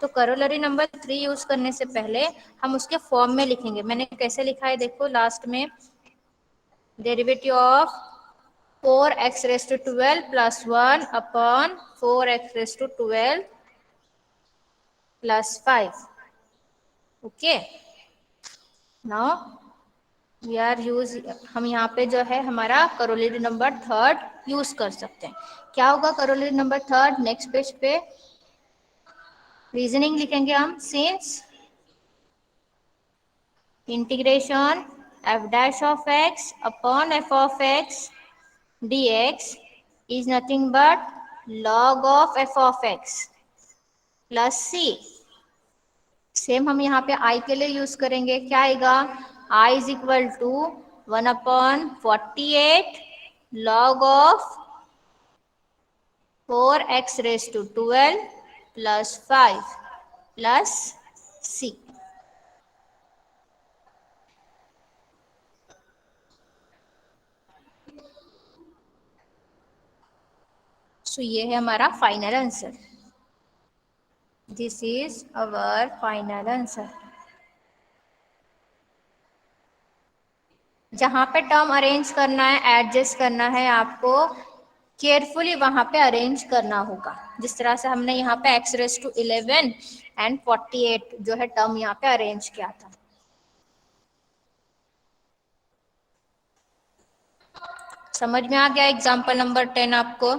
तो corollary number 3 use करने से पहले हम उसके फॉर्म में लिखेंगे। मैंने कैसे लिखा है देखो, लास्ट में derivative of 4x raise to 12 plus 1 upon 4x raise to 12 plus 5। Okay, now we are use, हम यहाँ पे जो है हमारा करोलरी नंबर थर्ड यूज कर सकते हैं। क्या होगा corollary number third? Next page पे रीजनिंग लिखेंगे हम। Since integration f dash of x upon f of x dx is nothing but log of f of x plus c। Same हम यहाँ पे i के लिए यूज करेंगे। क्या आएगा? i is equal to 1/48 log of 4x raise to 12 plus 5 plus c। So ये है हमारा final answer. This is our final answer. जहाँ पे टर्म अरेंज करना है, एडजस्ट करना है, आपको केयरफुली वहां पे अरेंज करना होगा। जिस तरह से हमने यहाँ पे x रेज टू 11 एंड 48 जो है टर्म यहाँ पे अरेंज किया था। समझ में आ गया एग्जाम्पल नंबर 10 आपको?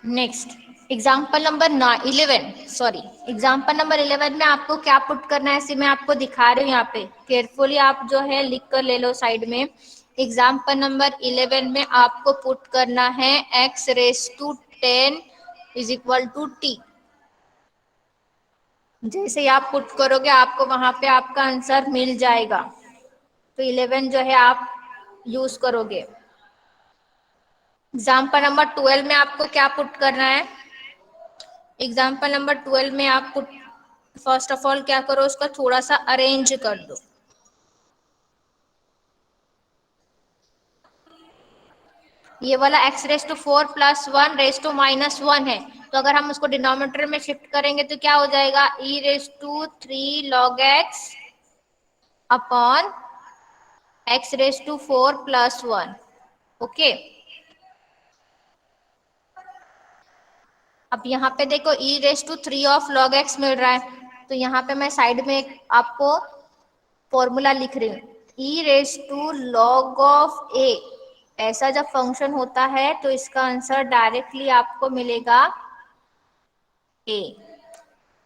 नेक्स्ट एग्जाम्पल नंबर 11 में आपको क्या पुट करना है, इसे मैं आपको दिखा रही हूँ यहाँ पे। केयरफुली आप जो है लिख कर ले लो साइड में। एग्जाम्पल नंबर 11 में आपको पुट करना है x raise to 10 is equal to t। जैसे ही आप पुट करोगे आपको वहां पे आपका आंसर मिल जाएगा। तो 11 जो है आप यूज करोगे। एग्जाम्पल नंबर 12 में आपको क्या पुट करना है? एग्जाम्पल नंबर 12 में आप पुट, फर्स्ट ऑफ ऑल क्या करो, उसका थोड़ा सा अरेंज कर दो। ये वाला x raise to 4 plus 1 raise to minus 1 है, तो अगर हम उसको डिनोमिनेटर में शिफ्ट करेंगे तो क्या हो जाएगा? e raise to 3 log x upon x raise to 4 plus 1। Okay, अब यहाँ पे देखो e raise to 3 of log x मिल रहा है, तो यहाँ पे मैं साइड में एक आपको फॉर्मूला लिख रही हूँ। e raise to log of a, ऐसा जब फंक्शन होता है तो इसका आंसर डायरेक्टली आपको मिलेगा a।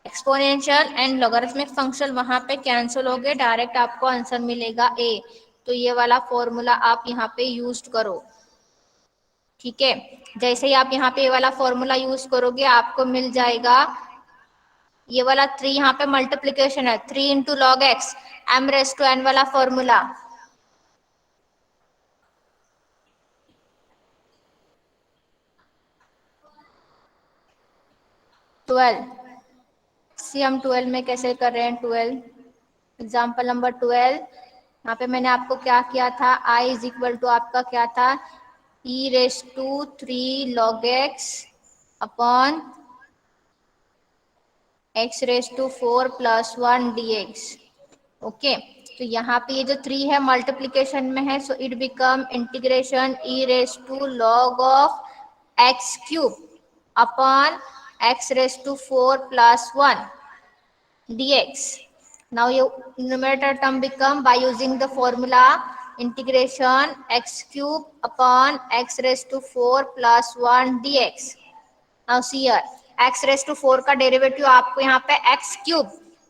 Exponential and logarithmic function वहां पे कैंसिल हो गए, डायरेक्ट आपको आंसर मिलेगा a। तो ये वाला फॉर्मूला आप यहाँ पे यूज करो। ठीक है, जैसे ही आप यहाँ पे ये वाला फॉर्मूला यूज करोगे आपको मिल जाएगा ये वाला 3, यहाँ पे मल्टीप्लीकेशन है, 3 into log x m raise to n वाला फॉर्मूला। सी हम 12 में कैसे कर रहे हैं? 12 एग्जाम्पल नंबर 12, यहाँ पे मैंने आपको क्या किया था? i इज इक्वल टू आपका क्या था? e raise to 3 log x upon x raise to 4 plus 1 dx। Okay, तो यहाँ पे ये जो 3 है मल्टीप्लीकेशन में है, so it become integration e raise to log of x cube upon x raise to 4 plus 1 dx। Now your numerator term become by using the formula integration x cube upon x raised to 4 plus 1 dx। Now see here x raised to 4 का derivative आपको यहाँ पे x cube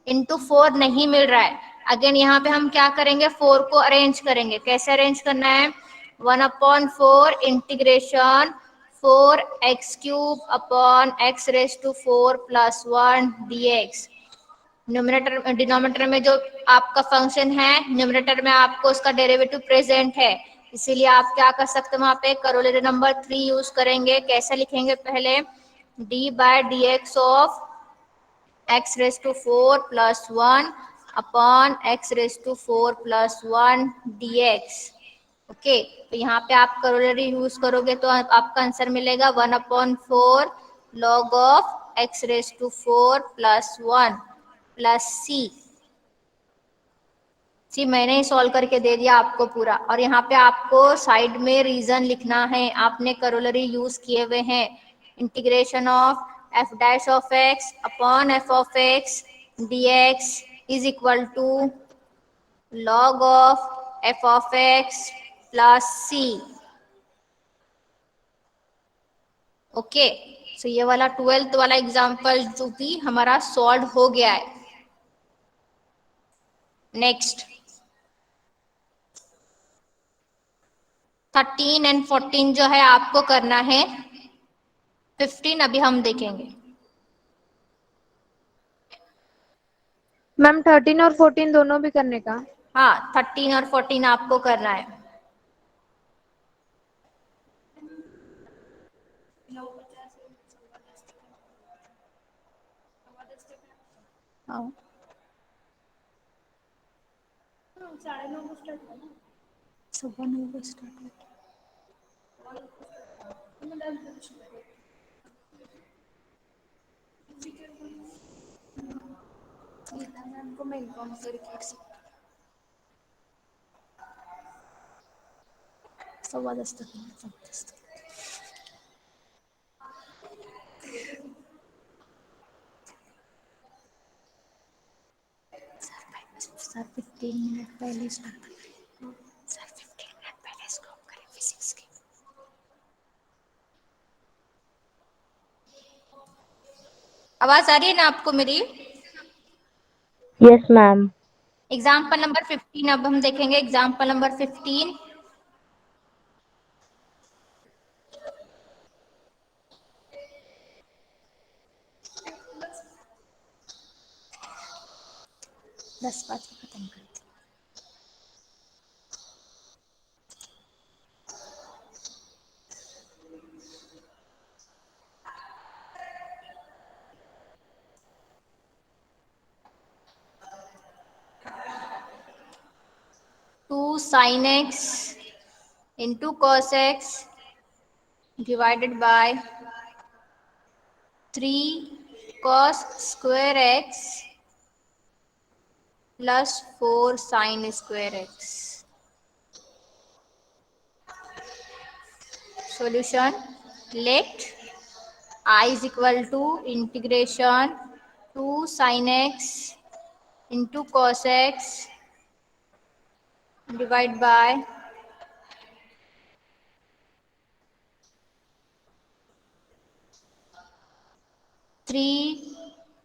into 4 नहीं मिल रहा है। Again यहाँ पे हम क्या करेंगे? 4 को अरेंज करेंगे। कैसे अरेंज करना है? 1/4 integration 4x cube upon x raised to 4 plus 1 dx। Numerator denominator में जो आपका फंक्शन है, न्यूमरेटर में आपको उसका डेरिवेटिव प्रेजेंट है, इसीलिए आप क्या कर सकते हैं? वहां पे करोलरी नंबर 3 यूज करेंगे। कैसे लिखेंगे? पहले d by d x of x raise to 4 plus 1 upon x raise to 4 plus 1 dx। Okay, तो यहाँ पे आप करोलरी यूज करोगे तो आपका आंसर मिलेगा 1/4 log of X raise to 4 plus 1 plus C मैंने ही सॉल्व करके दे दिया आपको पूरा। और यहाँ पे आपको साइड में रीजन लिखना है, आपने करोलरी यूज किए हुए हैं। Integration of F dash of X upon F of X dx is equal to log of F of X plus C. Okay, so ये वाला 12th वाला एग्जाम्पल जो भी हमारा सॉल्व हो गया है। नेक्स्ट 13 एंड 14 जो है आपको करना है, 15 अभी हम देखेंगे। मैम 13 और 14 दोनों भी करने का? हाँ, 13 और 14 आपको करना है। हाँ, 9:30 स्टार्ट। मैं इन्फॉर्म करके 9:15 तक। सर 15 मिनट पहले स्टार्ट करें। सर 15 मिनट पहले स्टॉप करें फिजिक्स की। आवाज आ रही है ना आपको मेरी? Yes ma'am. एग्जाम्पल नंबर 15 अब हम देखेंगे। एग्जाम्पल नंबर 15, दस पाँच खत्म करते। Two sine x into cos x divided by 3 cos square x plus 4 sine square x. Solution, let I is equal to integration 2 sin x into cos x divide by 3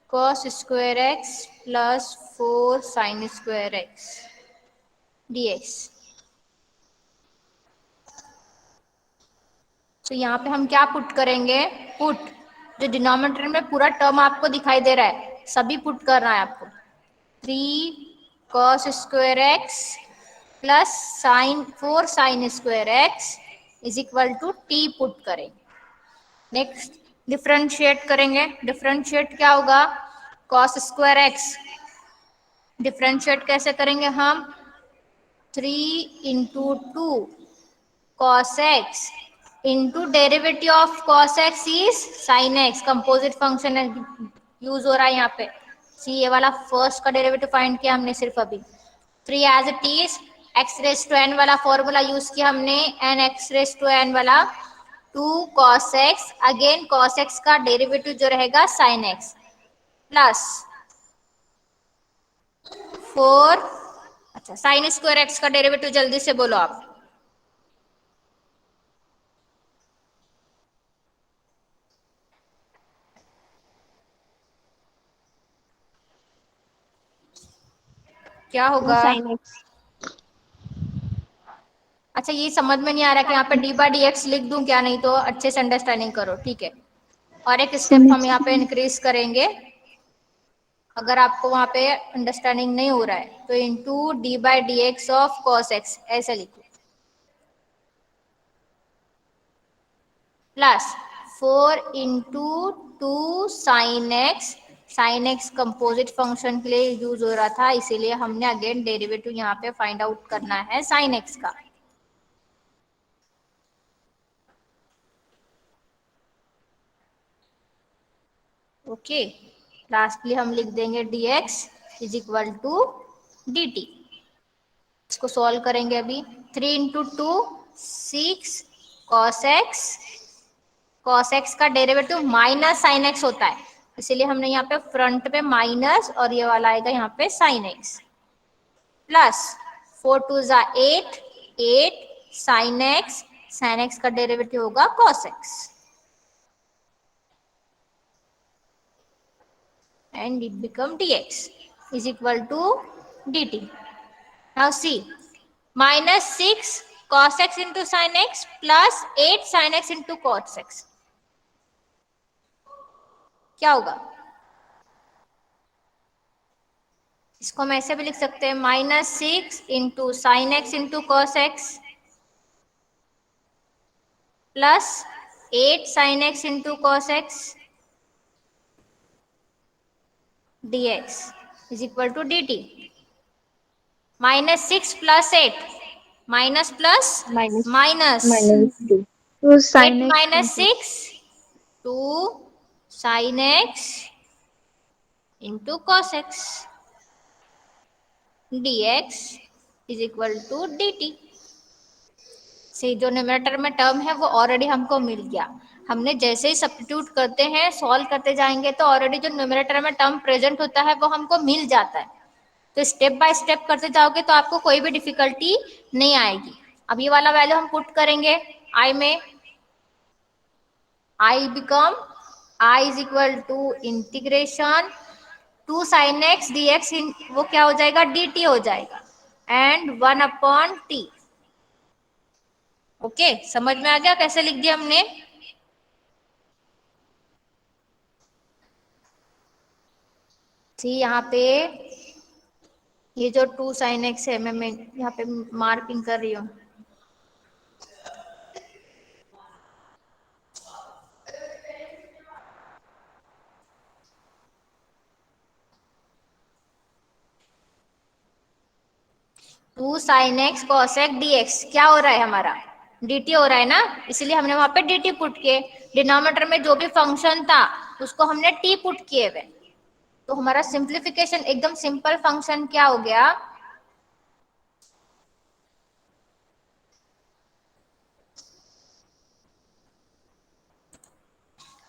cos square x plus 4 sin square x dx। तो यहाँ पे हम क्या put करेंगे? Put, जो denominator में पूरा term आपको दिखाई दे रहा है सभी पुट करना है आपको। 3 cos square x plus sine 4 sine square x is equal to t put करेंगे। नेक्स्ट डिफरेंशिएट करेंगे। डिफरेंशिएट क्या होगा? cos स्क्वायर एक्स डिफरेंशिएट कैसे करेंगे हम? 3 into 2 cos x into derivative of cos x is sin x। Composite function use हो रहा है यहाँ पे। सी ये वाला फर्स्ट का डेरिवेटिव फाइंड किया हमने सिर्फ अभी। 3 as it is, x raise to n वाला फॉर्मूला यूज किया हमने, n x raise to n वाला 2 cos x, again cos x का डेरिवेटिव जो रहेगा sin x प्लस 4। अच्छा, साइन स्क्वायर एक्स का डेरिवेटिव जल्दी से बोलो आप। क्या 2 होगा? sin x। अच्छा, ये समझ में नहीं आ रहा कि यहाँ पे डी बाई डी एक्स लिख दूं क्या? नहीं तो अच्छे से अंडरस्टैंडिंग करो, ठीक है। और एक स्टेप हम यहाँ पे इंक्रीज करेंगे, अगर आपको वहां पे अंडरस्टैंडिंग नहीं हो रहा है तो into D by D x of cos x ऐसे लिखो, plus 4 into 2 sine x sine x composite function के लिए यूज हो रहा था, इसीलिए हमने अगेन डेरिवेटिव यहाँ पे फाइंड आउट करना है साइन एक्स का। ओके, लास्टली हम लिख देंगे dx is equal to dt। इसको सॉल्व करेंगे अभी। 3 इंटू टू 6 कॉस एक्स का डेरिवेटिव माइनस साइन एक्स होता है, इसीलिए हमने यहाँ पे फ्रंट पे माइनस और ये वाला आएगा यहाँ पे साइन एक्स, प्लस 4 टू जा 8, 8 साइन एक्स का डेरिवेटिव होगा cos x and it become dx is equal to dt. Now see, minus 6 cos x into sin x plus 8 sin x into cos x, क्या होगा? इसको हम ऐसे भी लिख सकते हैं, -6 into sine x into cos x plus 8 sine x into cos x dx is equal to dt. -6 plus 8, minus plus minus minus, minus 2. 2 8 sin x minus into 6 2 sine x into cos x dx is equal to dt। से जो numerator में term है वो already हमको मिल गया, हमने जैसे ही substitute करते हैं सॉल्व करते जाएंगे तो ऑलरेडी जो न्यूमरेटर में टर्म प्रेजेंट होता है वो हमको मिल जाता है। तो स्टेप बाय स्टेप करते जाओगे तो आपको कोई भी डिफिकल्टी नहीं आएगी। अब ये वाला वैल्यू हम पुट करेंगे आई में, I become I is equal to integration 2 sine x d x, वो क्या हो जाएगा डी टी हो जाएगा, एंड 1/t। ओके, समझ में आ गया कैसे लिख दिया हमने? जी, यहाँ पे ये जो 2 साइन एक्स है मैं यहाँ पे मार्किंग कर रही हूँ। Two sine x cosec d x क्या हो रहा है हमारा, dt हो रहा है ना, इसलिए हमने वहां पे dt पुट किए। डिनोमिनेटर में जो भी फंक्शन था उसको हमने t पुट किए हुए, तो हमारा सिंप्लीफिकेशन एकदम सिंपल फंक्शन क्या हो गया,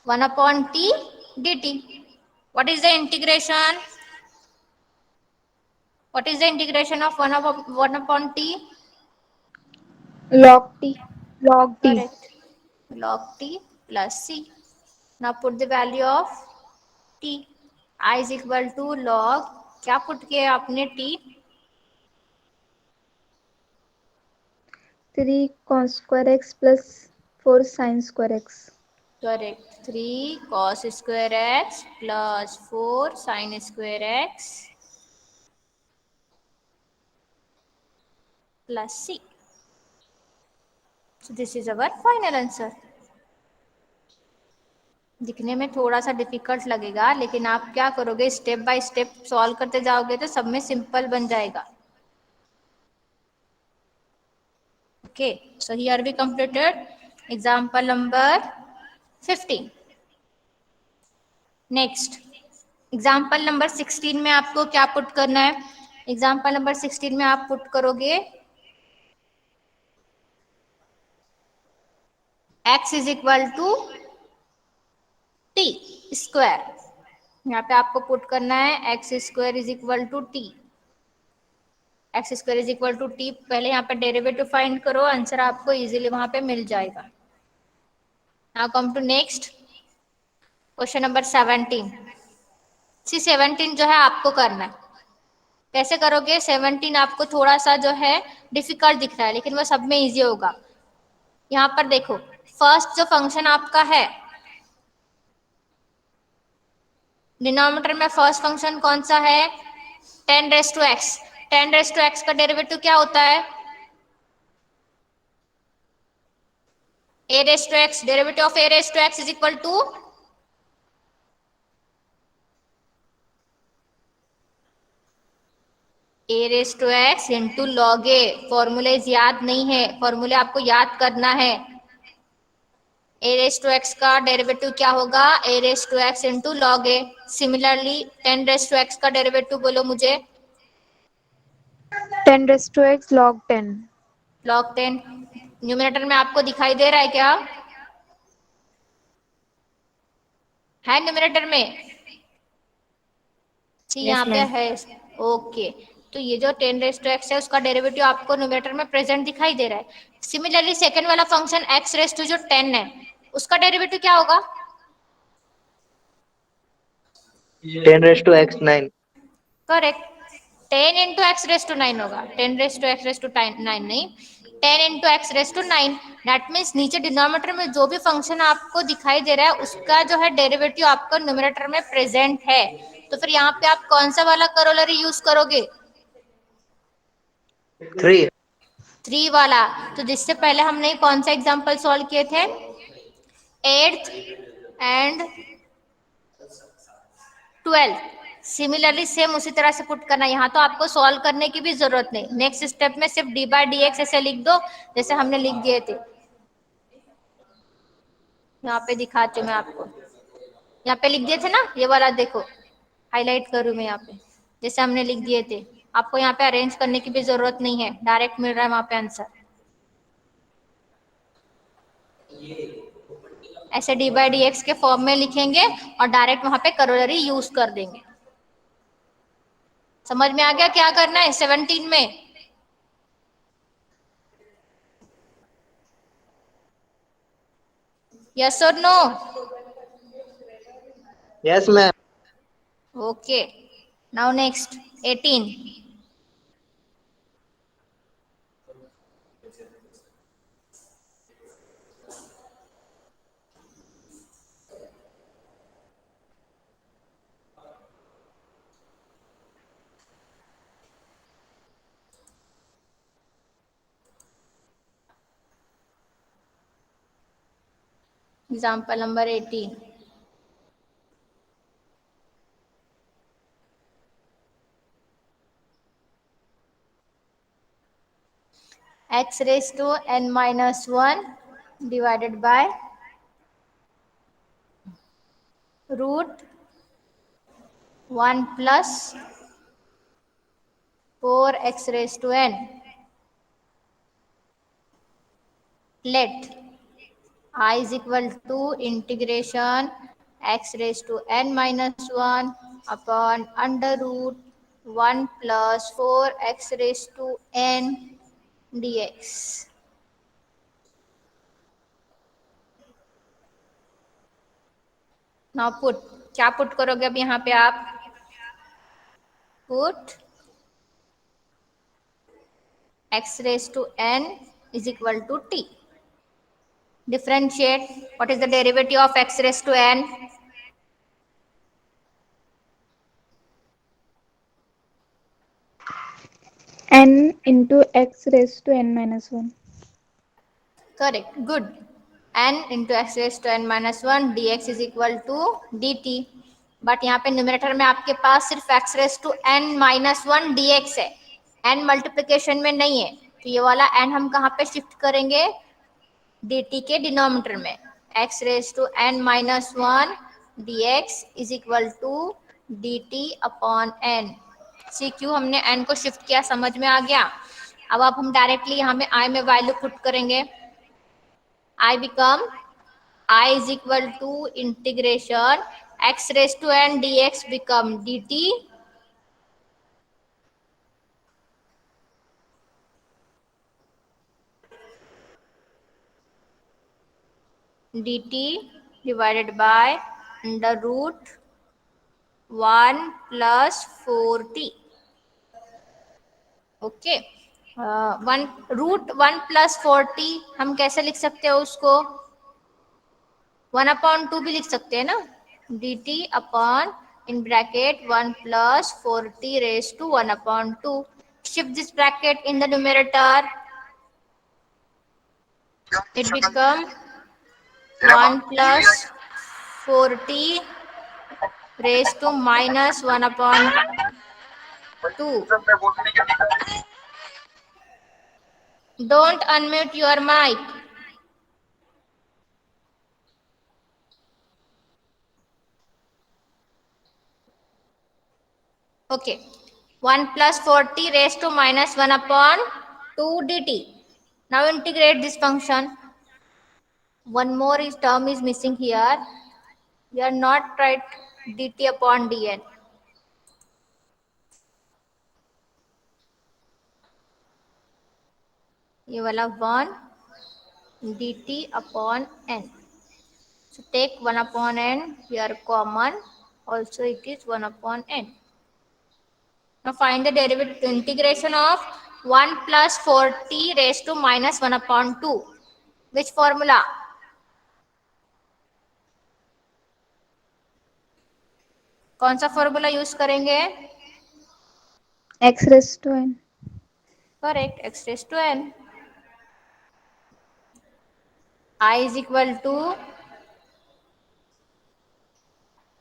one upon T D T. What is the integration, what is the integration of one upon T? log t. Log t. Correct, log t plus c. Now put the value of t. I is equal to log क्या put किया आपने t? 3 cos square x plus 4 sin square x. Correct, 3 cos square x plus 4 sin square x plus c. So this is our final answer. दिखने में थोड़ा सा difficult लगेगा, लेकिन आप क्या करोगे स्टेप बाय स्टेप सॉल्व करते जाओगे तो सब में सिंपल बन जाएगा। Okay, so here we completed example number 15। Next example number 16 में आपको क्या पुट करना है, एग्जाम्पल नंबर 16 में आप पुट करोगे x is equal to t square. यहाँ पे आपको पुट करना है x square is equal to t, x square is equal to t. पहले यहाँ पे डेरिवेटिव फाइंड करो, आंसर आपको इजीली वहां पे मिल जाएगा। Now come to next question number 17। 17 जो है आपको करना है, कैसे करोगे? 17 आपको थोड़ा सा जो है डिफिकल्ट दिख रहा है, लेकिन वो सब में इजी होगा। यहाँ पर देखो, फर्स्ट जो फंक्शन आपका है डिनोमिनेटर में, फर्स्ट फंक्शन कौन सा है? 10 raise to X. 10 raise to X का डेरिवेटिव क्या होता है? a raise to X, derivative of a raise to X is equal to A raise to X into log A. Formulas याद नहीं है, फॉर्मूले आपको याद करना है। ए रेस टू एक्स का डेरिवेटिव क्या होगा? A raise to X into log A. Similarly 10 raise to X का डेरिवेटिव बोलो मुझे। 10 raised to x log 10. Log 10 numerator में आपको दिखाई दे रहा है क्या? है न्यूमरेटर में? जी Yes, यहाँ पे ma'am. है। ओके, तो ये जो 10 रेस टू एक्स है उसका डेरिवेटिव आपको न्यूमरेटर में प्रेजेंट दिखाई दे रहा है। सिमिलरली सेकंड वाला फंक्शन एक्स रेस टू जो 10 है उसका डेरिवेटिव क्या होगा? 10 raised to x 9. Correct, 10 into x raise to 9 होगा। 10 raise to x raise to 9 नहीं, 10 into x raise to 9। That means नीचे डिनोमिनेटर में जो भी फंक्शन आपको दिखाई दे रहा है उसका जो है डेरिवेटिव आपको न्यूमरेटर में प्रेजेंट है। तो फिर यहाँ पे आप कौन सा वाला करोलरी यूज करोगे? 3. 3 वाला। तो जिससे पहले हमने कौन सा एग्जांपल सॉल्व किए थे? 8th and 12th। Similarly same उसी तरह से पुट करना। यहाँ तो आपको सॉल्व करने की भी जरूरत नहीं, नेक्स्ट स्टेप में सिर्फ डी बाई डी एक्स ऐसे लिख दो जैसे हमने लिख दिए थे। यहाँ पे दिखाती हूँ मैं आपको, यहाँ पे लिख दिए थे ना ये वाला, देखो हाईलाइट करूँ मैं यहाँ पे, जैसे हमने लिख दिए थे। आपको यहाँ पे अरेंज करने की भी जरूरत नहीं है, डायरेक्ट मिल रहा है वहां पे आंसर। ऐसे डी बाई डी एक्स के फॉर्म में लिखेंगे और डायरेक्ट वहां पे करोलरी यूज कर देंगे। समझ में आ गया क्या करना है 17 में? यस और no? Yes, ma'am. Okay, now next 18। Example number 18। x raised to n minus 1 divided by root 1 plus 4x raised to n। Let I is equal to integration x raised to n minus 1 upon under root 1 plus 4x raised to n dx। Now put, क्या put करोगे अब यहाँ पे आप? Put x raised to n is equal to t। Differentiate, what is the derivative of x raised to n? N into x raised to n minus 1. Correct, good। n into x raised to n minus 1 dx is equal to dt। But यहाँ पे numerator में आपके पास सिर्फ x raised to n minus 1 dx है, n multiplication में नहीं है। तो ये वाला n हम कहाँ पे शिफ्ट करेंगे? dt के डिनोमिनेटर में। x raised to n minus 1 dx is equal to dt upon n। See क्यू हमने n को शिफ्ट किया, समझ में आ गया? अब हम डायरेक्टली यहाँ में i में वैल्यू पुट करेंगे। I become I is equal to integration x raised to n dx become dt dt divided by under root 1 plus 4t। Okay, one root 1 plus 4t हम कैसे लिख सकते हो उसको? 1/2 भी लिख सकते हैं ना, dt upon in bracket 1 plus 4t raised to 1/2। Shift this bracket in the numerator, it become 1 plus 4t raised to minus 1/2। 2. Don't unmute your mic. Okay. 1 plus 40 raised to minus 1 upon 2 dt. Now integrate this function. One more term is missing here. We are not write dt upon dn. ये वाला 1 dt upon n. So take 1 upon n here common. Also it is 1 upon n. Now find the derivative integration of 1 plus 4t raised to minus 1 upon 2. Which formula? कौन सा formula use करेंगे? x raised to n. Correct, x raised to n. I is equal to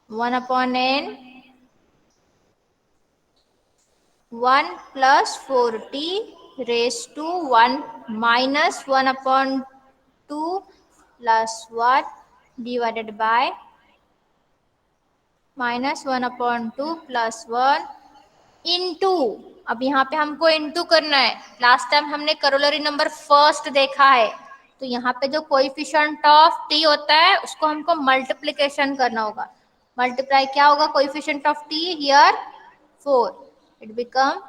1 upon n 1 plus 4t raised to 1 minus 1 upon 2 plus 1 divided by minus 1 upon 2 plus 1 into. अब यहाँ पे हमको into करना है. Last time हमने corollary number first देखा है, तो यहाँ पे जो कोएफिशिएंट ऑफ टी होता है उसको हमको मल्टीप्लिकेशन करना होगा. मल्टीप्लाई क्या होगा coefficient of t here 4. It become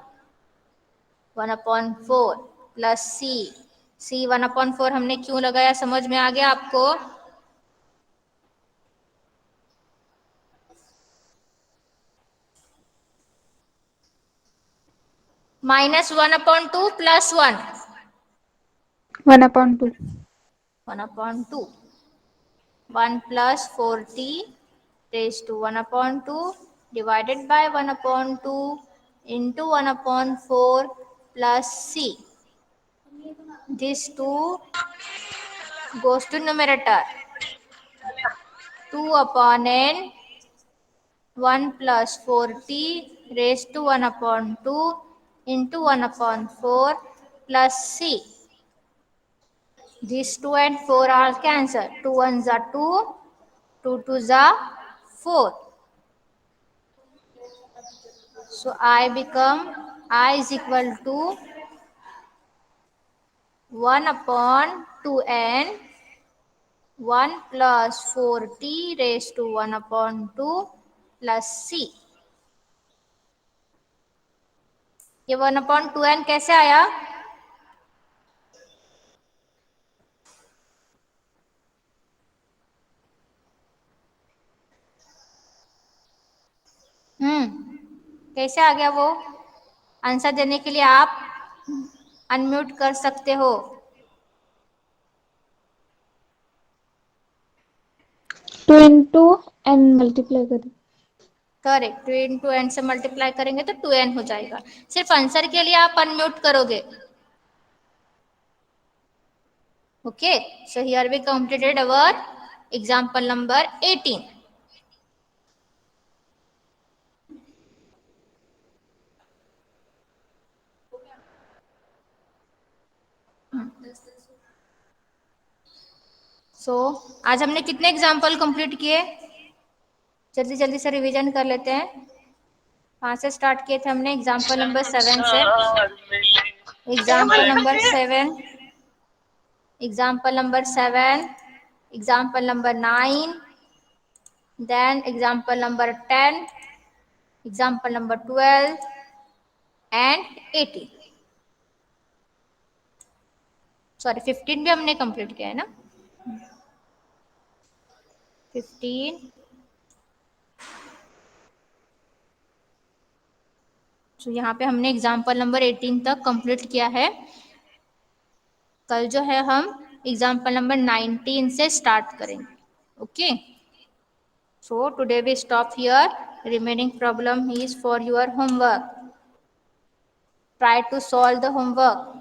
1 upon 4 plus C 1 upon 4 हमने क्यों लगाया समझ में आ गया आपको? Minus 1 upon 2 plus 1 1 upon 2. 1 upon 2. 1 plus 4t raised to 1 upon 2 divided by 1 upon 2 into 1 upon 4 plus c. This 2 goes to numerator. 2 upon n 1 plus 4t raised to 1 upon 2 into 1 upon 4 plus c. These 2 and 4 are cancelled. 2 ones are 2, 2 twos are 4. So I is equal to 1 upon 2n 1 plus 4t raised to 1 upon 2 plus c. ये 1 upon 2n कैसे आया? कैसे आ गया वो? Answer देने के लिए आप अनम्यूट कर सकते हो. 2 into n multiply करें. करेक्ट. 2 इंटू एन से मल्टीप्लाई करेंगे तो 2n हो जाएगा. सिर्फ आंसर के लिए आप अनम्यूट करोगे. Okay, so here we completed our example number 18. सो आज हमने कितने एग्जाम्पल कंप्लीट किए? जल्दी जल्दी से रिवीजन कर लेते हैं. कहाँ से स्टार्ट किए थे हमने? एग्जाम्पल नंबर 7 से. Example number 7, example number 7, example number 9, then example number 10, example number 12 and 18. Sorry 15 भी हमने कंप्लीट किया है ना. 15. तो यहाँ पे हमने एग्जाम्पल नंबर 18 तक कंप्लीट किया है. कल जो है हम एग्जाम्पल नंबर 19 से स्टार्ट करेंगे. Okay, so today we stop here. Remaining problem is for your homework. Try to solve the homework.